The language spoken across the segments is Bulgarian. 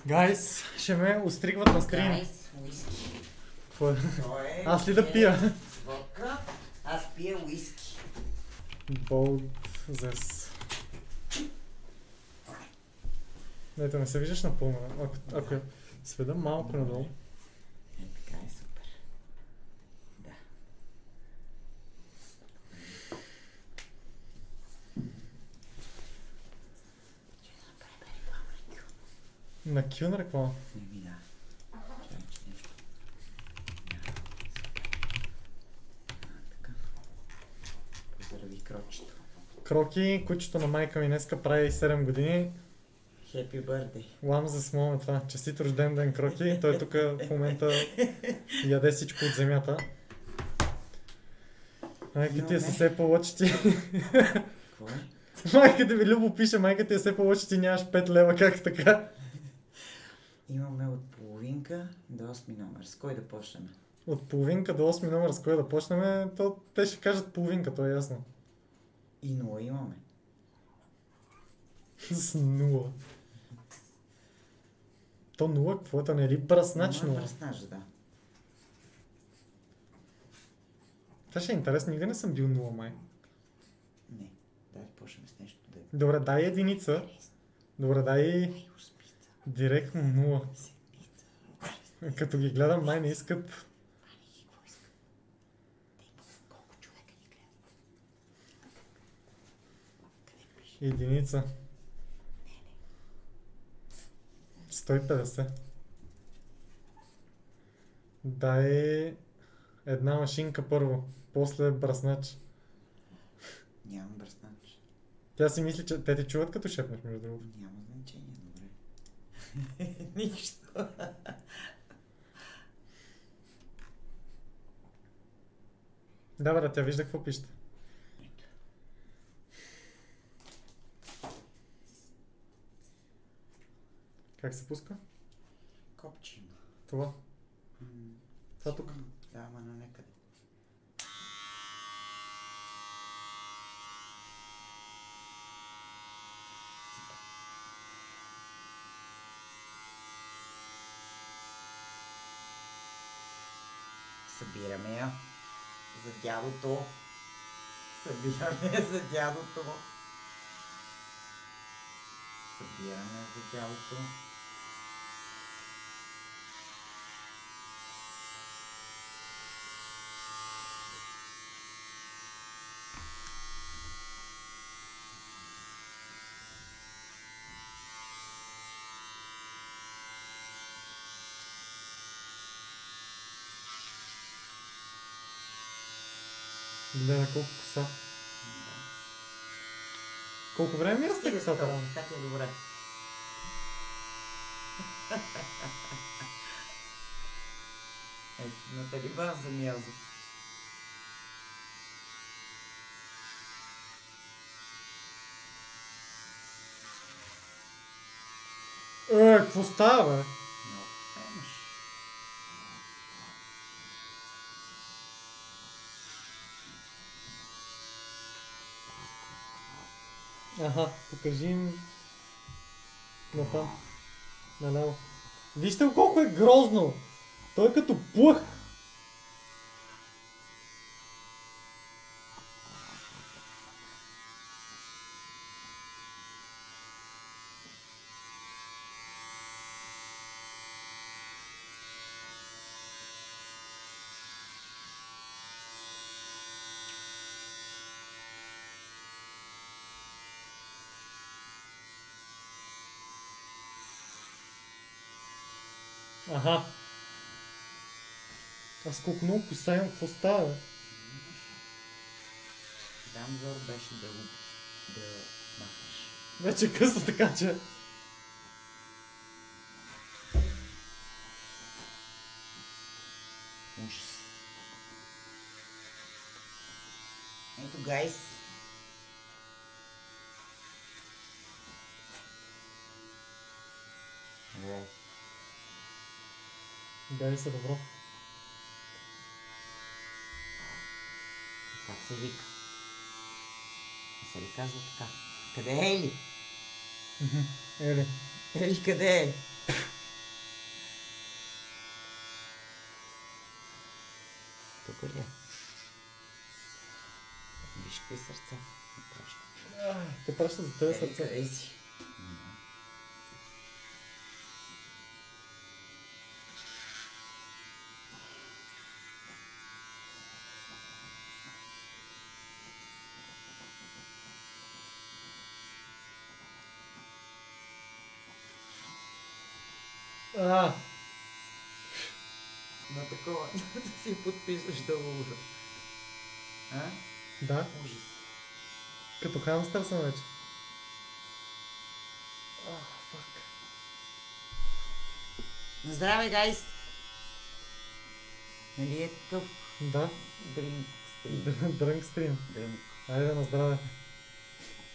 Гайс, ще ме остригват на стрим. Гайс, уиски. Аз ли да пия? Водка, аз пия уиски. Болд зес. Ето, не се виждаш напълно. Ако я сведа малко надолу. Така е супер. Да. Ще направим реклама на Q. На Q на реклама? Не ми да. Така. Поздрави крочето. Кроки, кучето на майка ми днеска прави 7 години. Happy birthday. Лам за смолна това. Честит рожден ден, Кроки. Той тук в момента яде всичко от земята. Майка ти е все по-лъчети. Какво е? Майка ти ми Любо пише, майка ти е все по-лъчети, нямаш 5 лева, как така? Имаме от половинка до 8 номер. С кой да почнем? От половинка до 8 номер с кой да почнем, то те ще кажат половинка, то е ясно. И 0 имаме. С 0. То 0, какво е? То не е ли бръснач 0? Бръснач, да. Това ще е интересно, никога не съм бил 0 май. Не, дай почнем с нещо. Добре, дай единица. Добре, дай директно 0. Като ги гледам, май не искат. Единица. 150. Дай една машинка първо, после бръснач. Нямам бръснач. Тя си мисли, че те те чуват като шепнеш, между другото. Няма значение, добре. Нищо. Да, бе, тя вижда какво пишете. Как се пуска? Копче има. Това. Това тук. Да, ама на некъде. Събираме я за дядото. Събираме я за дядото. Събираме за дядото. Гледа колко коса. Колко време ми расте косата? Така е добре. Ето, на талибан замяза. Какво става, бе? Много имаш. Аха, покажи им натам. Наляво. Вижте го колко е грозно! Той е като плъх! Аха. Аз колко много коса имам, какво става, бе? Дам зор беше да махнеш. Вече е късно, така че... Ужас. Ето, гайс. Wow. Дай се добро. Как се вика? Не се ли казва така? Къде е Ели? Ели. Ели къде е? тук ли е? Виж какви сърца. Те пращат за тебе сърце. Къде си? На такова да си подписваш договора. А? Да, Ужас. като хамстър съм вече. Фак. На здраве, гайс! Нали е такъв Да, дринк стрим? дрънк стрим. Дрънк. Айде на здраве.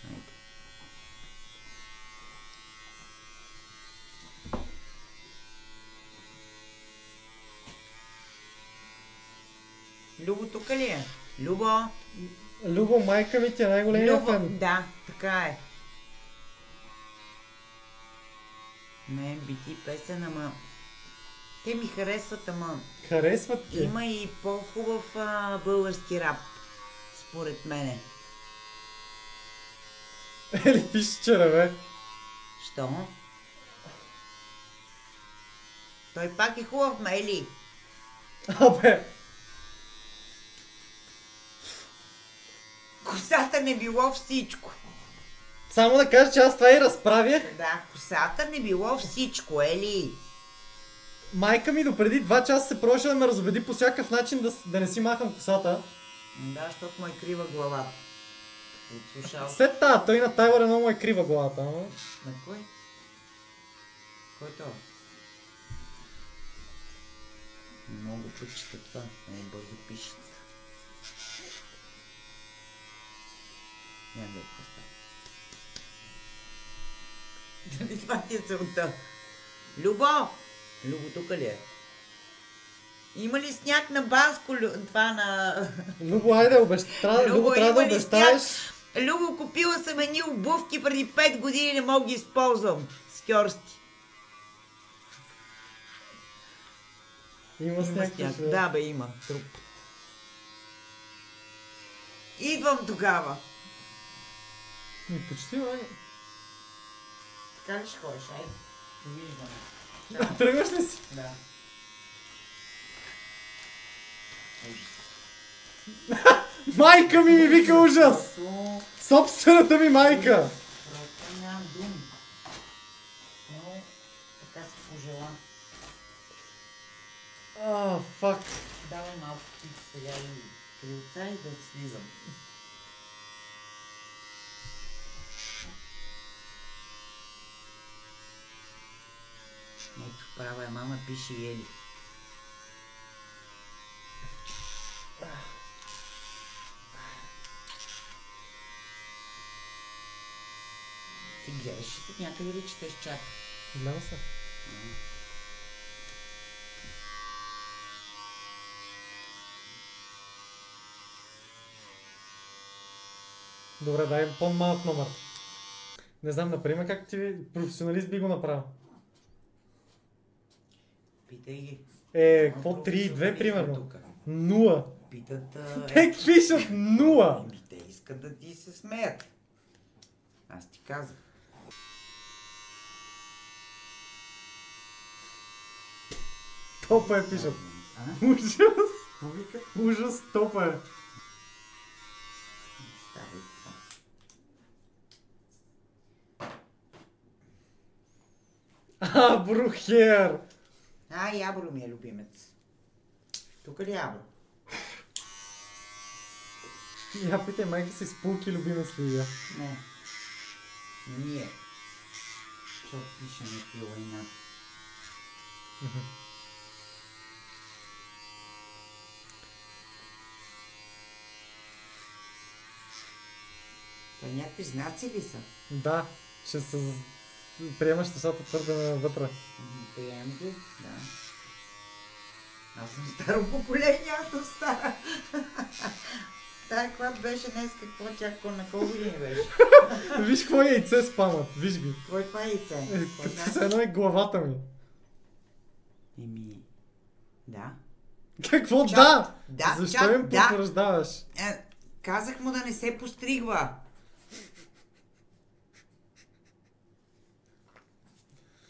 Айде. Любо тук ли е? Любо? Любо, майка ми ти е най-големия Любо, фен. да, така е. Не, бити песен, ама... Те ми харесват, ама... Харесват ти. Има и по-хубав български рап, според мене. Ели пише череве. Що? Той пак е хубав, Мели. Абе. Косата не било всичко. Само да кажа, че аз това и разправях. Да, косата не било всичко, Ели. Майка ми допреди 2 часа се проши да ме разобеди по всякакъв начин да не си махам косата. Да, защото му е крива главата. Отслушал. След тази, той на Тайлър много е крива главата. Ама. На кой? Кой то? Не мога да прочита това. Не бързо пишете. Няма да я поставя. Дали това ти е целта? Любо! Любо тук ли е? Има ли сняг на Банско? Това на... Любо, айде, Любо, трябва да обещаеш. Любо, купила съм едни обувки преди 5 години, не мога ги използвам. Скьорски. Има сняг. Да, бе, има. Труп. Идвам тогава. Почти, бе. Така ли ще ходиш? Айде. Виждам. Тръгваш ли си? Да. Ужас. Майка ми вика ужас! Собствената ми майка! Просто нямам думи. Но така се пожела. Фак. Давай малко птица сега и крилца и да слизам. Ето, права е мама, пише Ели. Ти гледаш ли някъде ли четеш чат? Гледам се. Добре, дай по-малък номер. Не знам, например, как ти професионалист би го направил. Питай ги. Какво 3-2 примерно? 0. Питат... Те пишат 0. Те искат да ти се смеят. Аз ти казах. Топа е пишат. Ужас. Ужас, топа е. Брухер. Ябро ми е любимец. Тук ли Ябро? Я питай майка си с пулки любимец ли я? Не. Ние. Защото пишеме ти война. Това някакви знаци ли са? Да, ще се приемаш нещата твърде навътре. Приемам ги? Да. Аз съм старо поколение, аз съм стара. Тая клад беше днес какво тя на колко години беше? Виж какво е яйце спамат, виж ги. Какво е това яйце? Като се едно е главата ми. Да. Какво? Чак, Да! да, Защо чак, им да. потвърждаваш? Казах му да не се постригва.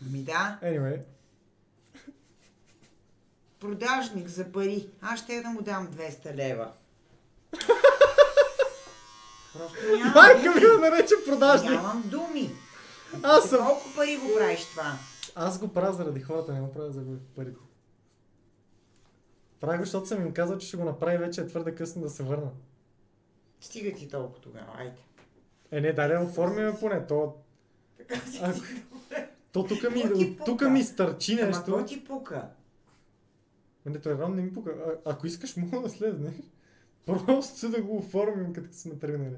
Ми да, Anyway. продажник за пари. Аз ще да му дам 200 лева. Просто нямам Майка ми думи. да нарече продажник! Нямам думи. Аз За съм... колко пари го правиш това? Аз го правя заради хората, не го правя за парите. Правя го, защото съм им казал, че ще го направи, вече е твърде късно да се върна. Стига ти толкова тогава, айде. Не, дай да оформиме поне, то... Така си Ако- ти добре. То тук Какво ти ми, пука? тук ми стърчи Ама нещо. какво ти пука? Не, той рано не ми пука. Ако искаш, мога да слезнеш. Просто да го оформим, като сме тръгнали.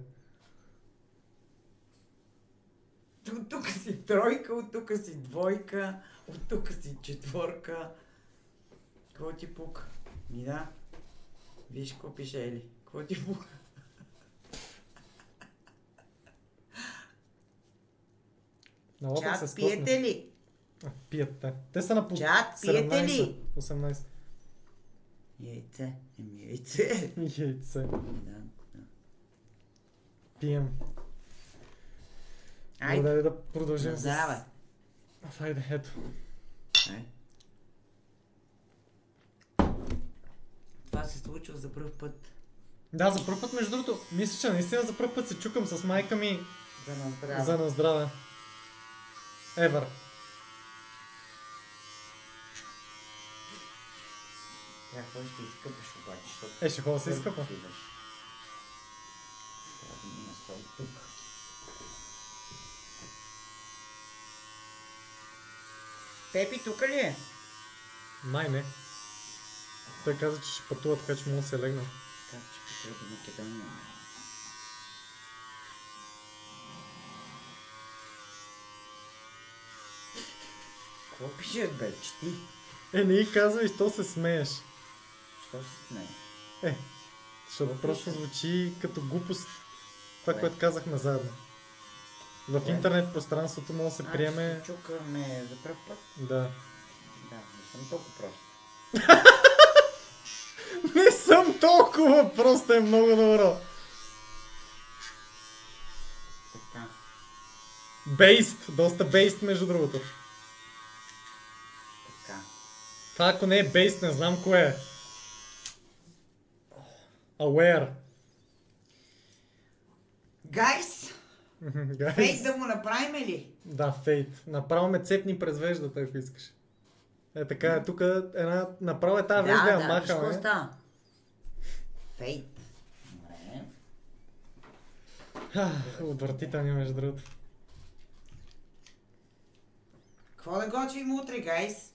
От тук си тройка, от тук си двойка, от тук си четворка. Какво ти пука? Ми да. Виж какво пише Ели. Какво ти пука? На лапък се Чат, скосна. пиете ли? Пият те. Те са на по Чат, пиете 17, ли? 18. Яйце. Яйце. Яйце. Да. Пием. Айде. Дай да продължим Здраве. Хайде, ето. Айде. Това се случва за първ път. Да, за първ път, между другото, мисля, че наистина за първ път се чукам с майка ми За на здраве. за на здраве. Ever. Тя какво ще изкъпеш обаче, защото... Ще ходя да се изкъпа. Трябва да има сол тук. Пепи тук ли е? Май не. Той каза, че ще пътува, така че мога да се легна. Как че пътува до Македония? Какво пише, бе? Чети. Не и казвай, що се смееш. Що се смее? Защото Какво просто пише? звучи като глупост това, Кое? което казахме заедно. В Кое? интернет пространството може да се приеме... Ще чукаме за пръв път? Да. Да, не съм толкова прост. Не съм толкова, просто е много добро. Така. Бейст, доста бейст между другото. Така. Това ако не е бейст, не знам кое е. Aware. Гайс! Guys. Фейк да му направим ли? Да, фейт. Направо ме цепни през веждата, ако искаш. Така е, тук една... Направо е тази вежда, я виж какво махаме. става. Фейт. Добре. Отвратителни, между другото. Какво да готвим утре, гайс?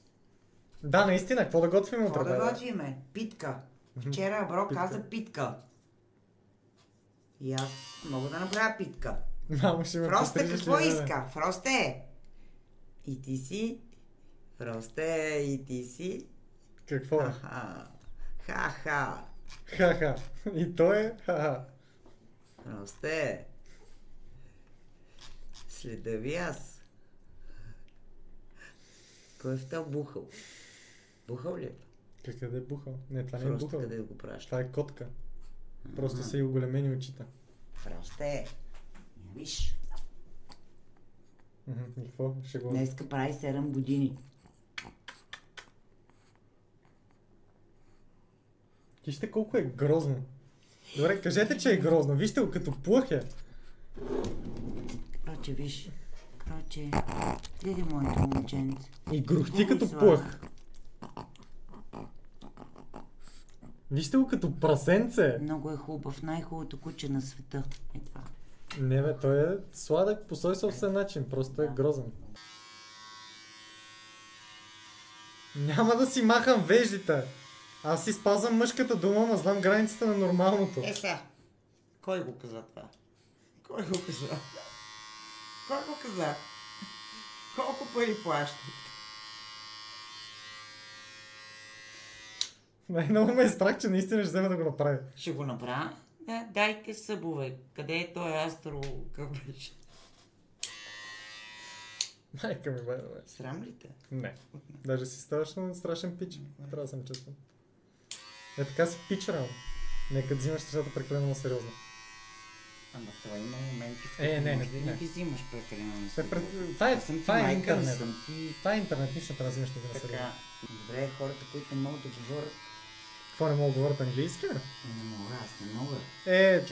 Да, наистина, какво да готвим утре? Какво да бе? готвиме? Питка. Вчера Бро Питка. каза питка. И аз мога да направя питка. Мамо, ще ме Фроста пострижеш какво ли, бе? иска? Фросте! И ти си? Фросте, и ти си? Какво? Ха-ха. Ха-ха. Ха-ха. И той е ха-ха. Фросте. Следа ви аз. Кой е в този бухал? Бухал ли е? Къде е бухал? Не, това не е Фрост, бухал. къде го праща? Това е котка. Просто са и оголемени очите. Фросте. Виж. И какво? Ще го... Днеска прави 7 години. Вижте колко е грозно. Добре, кажете, че е грозно. Вижте го като плъхе. Проче, виж. Проче. Гледай моето момченце. И грухти като Слава. плъх. Вижте го като прасенце. Много е хубав. Най-хубавото куче на света. Е това. Не бе, той е сладък по свой собствен начин. Просто е Да. грозен. Няма да си махам веждите. Аз си спазвам мъжката дума, но знам границите на нормалното. Сега. Кой го каза това? Кой го каза? Кой го каза? Колко пари плащат? Най-много ме е страх, че наистина ще вземе да го направи. Ще го направя? Да, дайте събове. Къде е той астро? Какъв беше? Майка ми, бе. Срам ли те? Не. Даже си страшен пич. Трябва да съм честен. Е, така си пичера. Нека взимаш нещата прекалено сериозно. Ама това има моменти, в Не, които може да не. не ги взимаш прекалено. Това е интернет. Това е интернет, нищо не взимаш да ги сериозно. Така, добре, хората, които не могат да говорят, Какво не мога да говорят английски? не мога, аз не мога.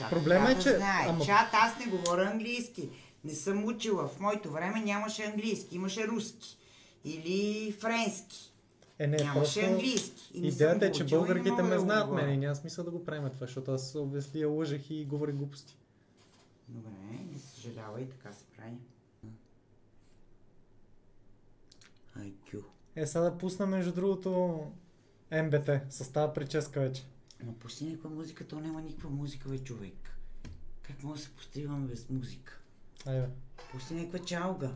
Проблема е, че... Чат, аз не говоря английски. Не съм учила. В моето време нямаше английски, имаше руски. Или френски. Нямаше английски. Идеята е, че българите ме знаят мене и няма смисъл да го правим това, защото аз обясли я лъжех и говорих глупости. Добре, не съжалявай, така се прави. IQ. Сега да пусна между другото МБТ, с тази прическа вече. Но пусти някаква музика, то няма никаква музика, бе, човек. Как може да се постриваме без музика? Айде. Пусти някаква чалга.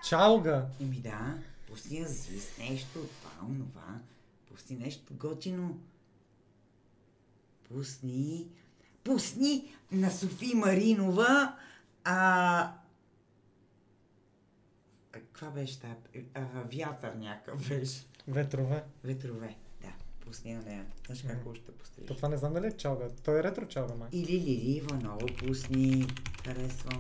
Чалга? Еми да, пусти Азис, нещо, това, онова. Пусти нещо готино. Пусни на Софи Маринова. Каква беше тази? Вятър някакъв беше. Ветрове. Ветрове, да. Пусни на нея. Знаеш как още постриж? Това не знам дали е чалга. Той е ретро чалга, май. Или Лили Иванова пусни. Харесвам.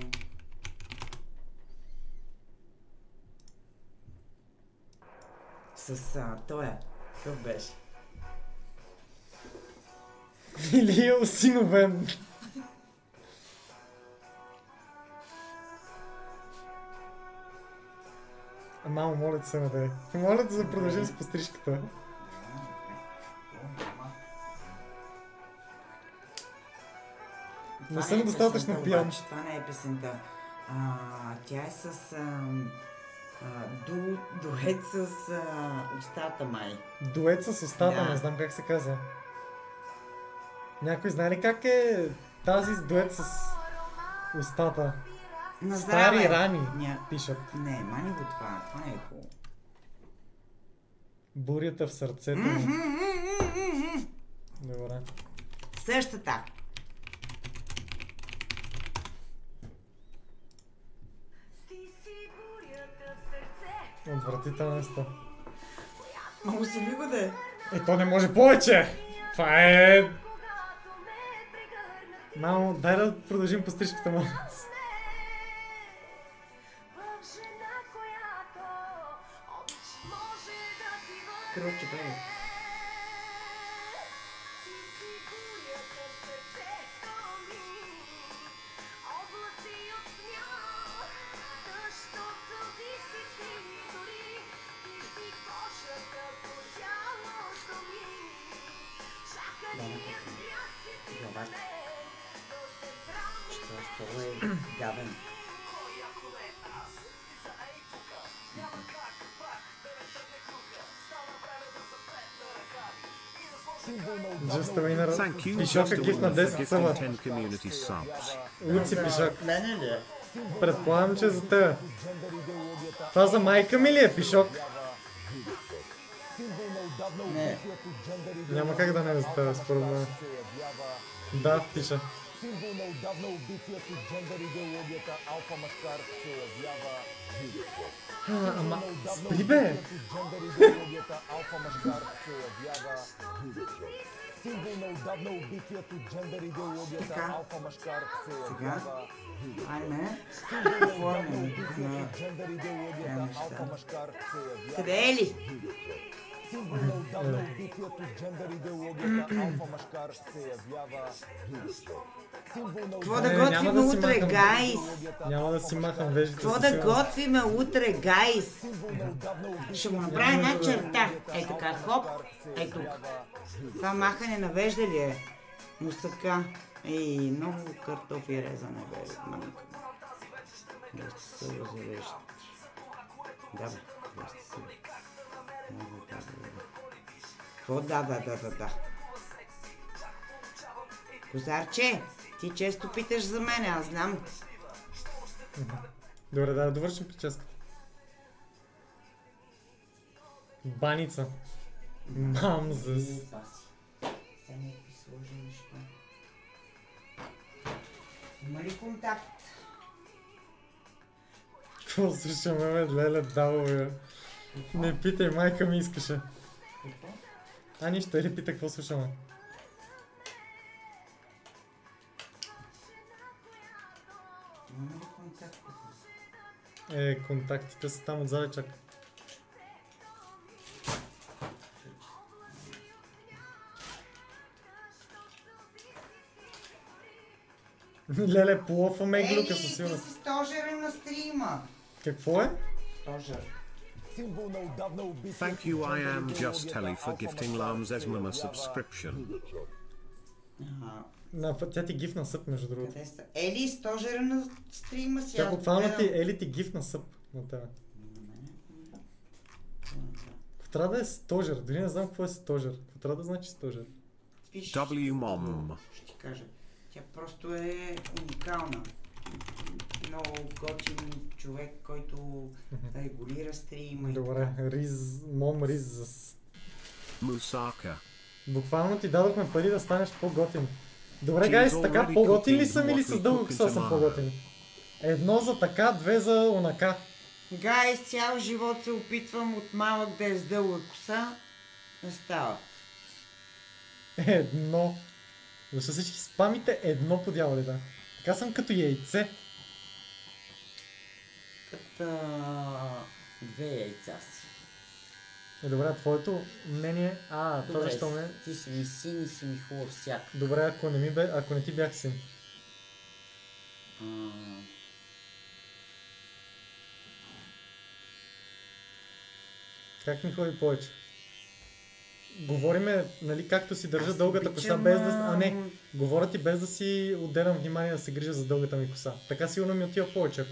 С тоя. Какъв беше? Илия Осиновен. Мамо, моля те се надай. Моля те да продължим с пострижката. Не съм достатъчно пиян. Това не е песента. Тя е с дует с устата май. Дует с устата, Да. не знам как се казва. Някой знае ли как е тази с дует с устата? На Стари здраве. рани пишат. Не, мани го това. Това не е хубаво. Бурята в сърцето ми. Добре. Същата. Отвратителна сте. Ма усили го да е. То не може повече! Това е... Мамо, дай да продължим пострижката му. Кроче, бе. Главата. Що стола е гаден. Just a winner. Thank you, Пишока Just a гифт на Winner, for 10 gifting съва. 10 community subs. Луци Пишок. Мене ли е? Предполагам, че е за теб. Това за майка ми ли е, Пишок? Не. Няма как да не е за теб, според мен. Да, пише. Символ на отдавна убитието джендър идеологията алфа маскар се явява видео. Ама, спри бе! Джендър идеологията алфа маскар се явява видео. Символ на отдавна убитието джендър идеологията Така. алфа маскар се Сега. явява видео. Айме. Символ на отдавна Формено. убитието джендър идеологията неща. алфа маскар се явява Къде е ли? Символ на отдавна убитието джендър идеологията алфа маскар се явява видео. Символ на Какво да няма готвиме да си утре, махам. гайс? Няма да си махам вежите. Какво със да сигурност. готвиме утре, гайс? символ на отдавна убитието Ще го направим една черта. Ей така, хоп. Ей тук. Това махане на вежда ли е? Мусака. Ей, много картофи резане, бе, мамка. Да сте се завеждат. Да, бе, да сте се. Много да, бе. Какво да. Козарче, ти често питаш за мене, аз знам. Добре, да довършим прическата. Баница. Мамзъс. Сега някакви сложни неща. Има ли контакт? Какво слушаме, бе, леле, дало, бе. Не питай, майка ми искаше. Какво? Нищо, Ели пита какво слушаме. Има ли контакт? Контактите са там отзаде чак. Леле, полофаме и глюка със сигурност. Ти си стожера на стрима. Какво е? Стожер. Символ на отдавна убит. Thank you, I am just Telly for gifting Lams Esmama subscription. Тя ти гифна съп, между другото. Къде са? Ели, стожера на стрима си. Тя буквално Ели ти гифна съп на тебе. Какво трябва да е стожер? Дори не знам какво е стожер. Какво трябва да значи стожер? WMOM. Ще ти кажа. Тя просто е уникална. Много готин човек, който регулира стрима. Добре, мом Риз. Musaka. Буквално ти дадохме пари да станеш по-готин. Добре, гайс, така по-готин ли съм или с дълга коса съм по-готин? Едно за така, две за онака. Гайс, цял живот се опитвам от малък да е с дълга коса. Не става. Едно. Защо всички спамите едно по дяволите? Така съм като яйце. Като две яйца си. Добре, твоето мнение... това защо ме... Ти си ми син и си ми хубав всяк. Добре, ако не ти бях син. Как ми ходи повече? Говориме, нали, както си държа дългата коса без да... говоря ти без да си отделям внимание да се грижа за дългата ми коса. Така сигурно ми отива повече.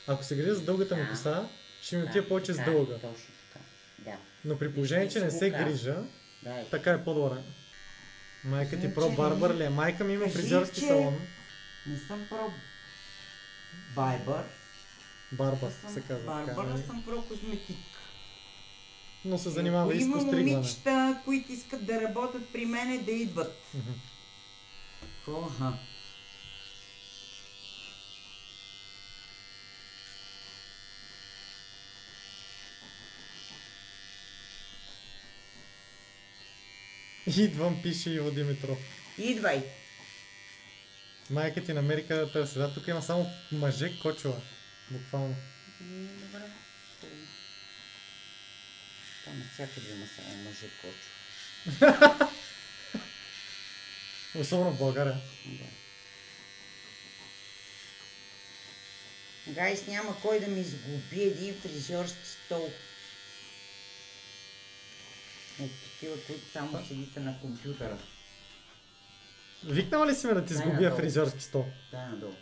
Ако се грижа за дългата ми коса, ще ми отива повече с дълга. Точно така. Да. Но при положение, че не се грижа, така е по-добре. Майка ти про-барбър ли е? Майка ми има фризьорски салон. Не съм про-байбър. Барбър се казва. Барбър, съм про-козметик. Но се занимава и с постригване. Има момичета, които искат да работят при мене, да идват. Идвам, пише Иво Димитров. Идвай! Майка ти намери къде да търси. Да, тук има само мъже кочова. Буквално. Добре. Там навсякъде има само мъже кочо. Особено в България. Да. Гайс, няма кой да ми изгуби един фризьорски стол. От такива, които само седите на компютъра. Викнала ли си ме да ти сгубя фризьорски стол? Да, надолу.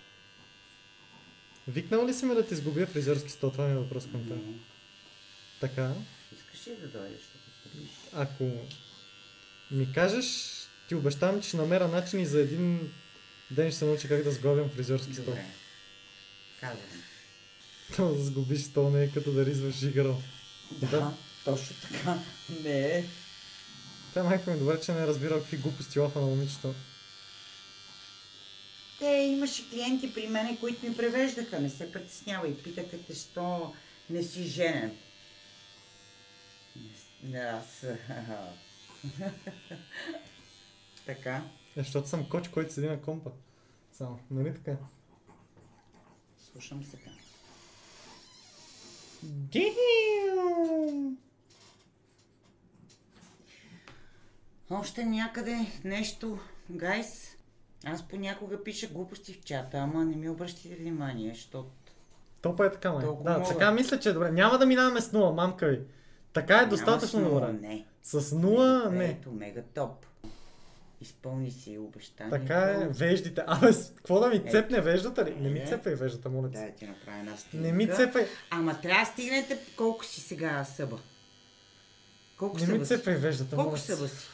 Викнала ли си ме да ти сгубя фризьорски стол? Това ми е въпрос към теб. Така. Искаш ли да дойдеш да подпишеш? Ако ми кажеш, ти обещавам, че ще намеря начин и за един ден ще се научи как да сглобям фризьорски стол. Добре. Казвам. Това да сгубиш стол не е като да ризваш жигъра. Да, точно така. Не е. Тя майка ми добре, че не е разбирал какви глупости лафа на момичето. Те имаше клиенти при мене, които ми превеждаха. Не се притеснява и питаха те, що не си женен. Аз... Така. Защото съм коч, който седи на компа. Само, нали така? Слушам сега. Още някъде нещо, гайс. Аз понякога пиша глупости в чата, ама не ми обръщайте внимание, защото... Топа е така, май. Да, така мисля, че е добре. Няма да минаваме с 0, мамка ви. Така е достатъчно добре. Не. С 0 не. Ето, мега топ. Изпълни си обещание. Така е, веждите. Абе, какво да ми цепне веждата ли? Не ми цепай веждата, моля ти. Да, ти направя една стигника. Не ми цепай. Ама трябва да стигнете колко си сега съба. Колко не съба ми цепай веждата, колко моля ти. съба си?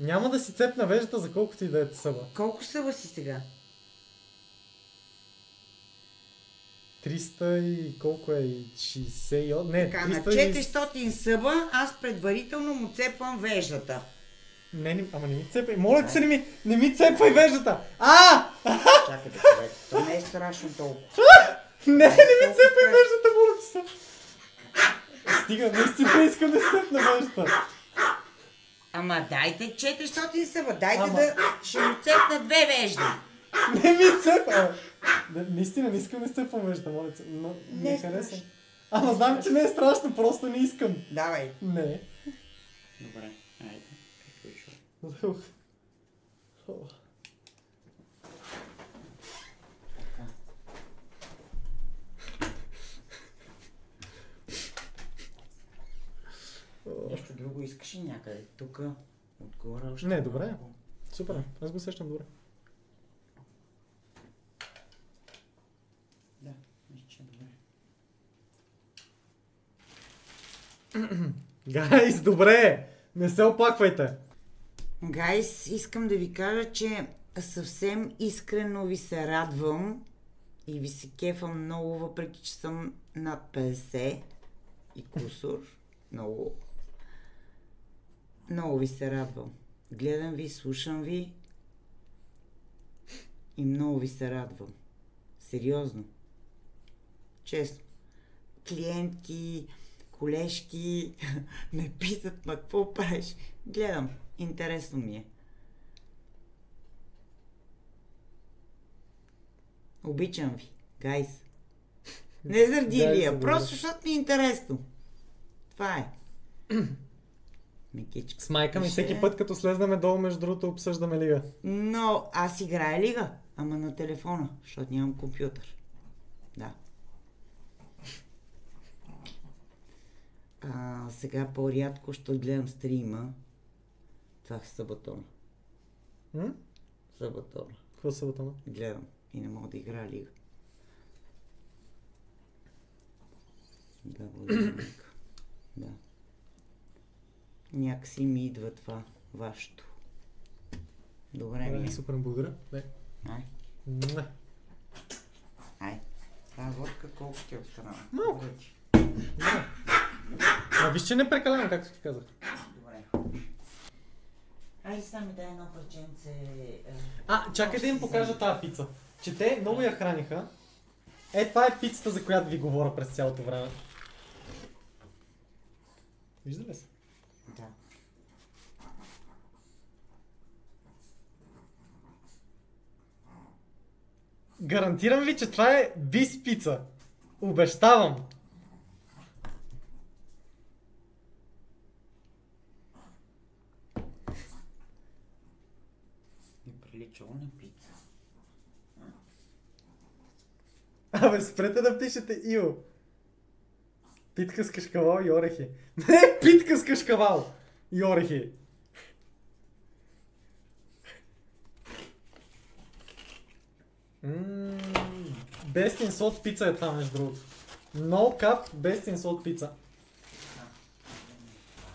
Няма да си цепна веждата за колкото и да е съба. Колко съба си сега? 300 и колко е? 60... Не, така, 300 на 400 съба аз предварително му цепвам веждата. Ама не ми цепай. Моля ти се, не ми цепай веждата! Чакайте, човек. То не е страшно толкова. Не ми цепай веждата, моля ти се. Стига, наистина искам да цепна веждата. Ама дайте 400 съба, дайте Ама- да ще му цепна 2 вежди. Не ми цепа! Наистина, не искам да цепвам вежда, моля се. Но Не не е харесвам. страшно. Ама знам, че не е страшно, просто не искам. Давай. Не. Добре, айде. Приключвай. Ух. О. Нещо друго искаш ли някъде? Тук, отгоре още. Не, добре. малко. Супер, аз го сещам добре. Да, мисля, че е добре. Гайс, добре! Не се оплаквайте! Гайс, искам да ви кажа, че съвсем искрено ви се радвам и ви се кефам много, въпреки че съм над 50 и кусор. Много. Много ви се радвам. Гледам ви, слушам ви и много ви се радвам. Сериозно. Честно. Клиентки, колежки ме питат, ма какво правиш? Гледам. Интересно ми е. Обичам ви, гайс. Не заради Гайс, Илия, добре. просто защото ми е интересно. Това е. Микичка. С майка ми Пише, всеки път, като слезнаме долу, между другото, обсъждаме лига. Но аз играя лига, ама на телефона, защото нямам компютър. Да. Сега по-рядко ще гледам стрима. Това е Сабатона. М? Сабатона. Какво са бутона? Гледам и не мога да играя лига. Да, благодаря. Мика. Да. Някакси ми идва това, вашето. Добре ми е. Супер, благодаря. Не. Ай, Не. ай. Тази водка колко ти е отстрана? Малко. Добре ти. А виж, че не прекалявам, както ти казах. Добре. Айде сега ми дай едно парченце. Чакай да им покажа тази пица. Че те много я храниха. Това е пицата, за която ви говоря през цялото време. Вижда ли се? Да. Гарантирам ви, че това е бис пица. Обещавам. Не приличало на пица. Абе, спрете да пишете Ио. Питка с кашкавал и орехи. Не, питка с кашкавал и орехи. Best in salt пица е това, между другото. No cap, best in salt пица.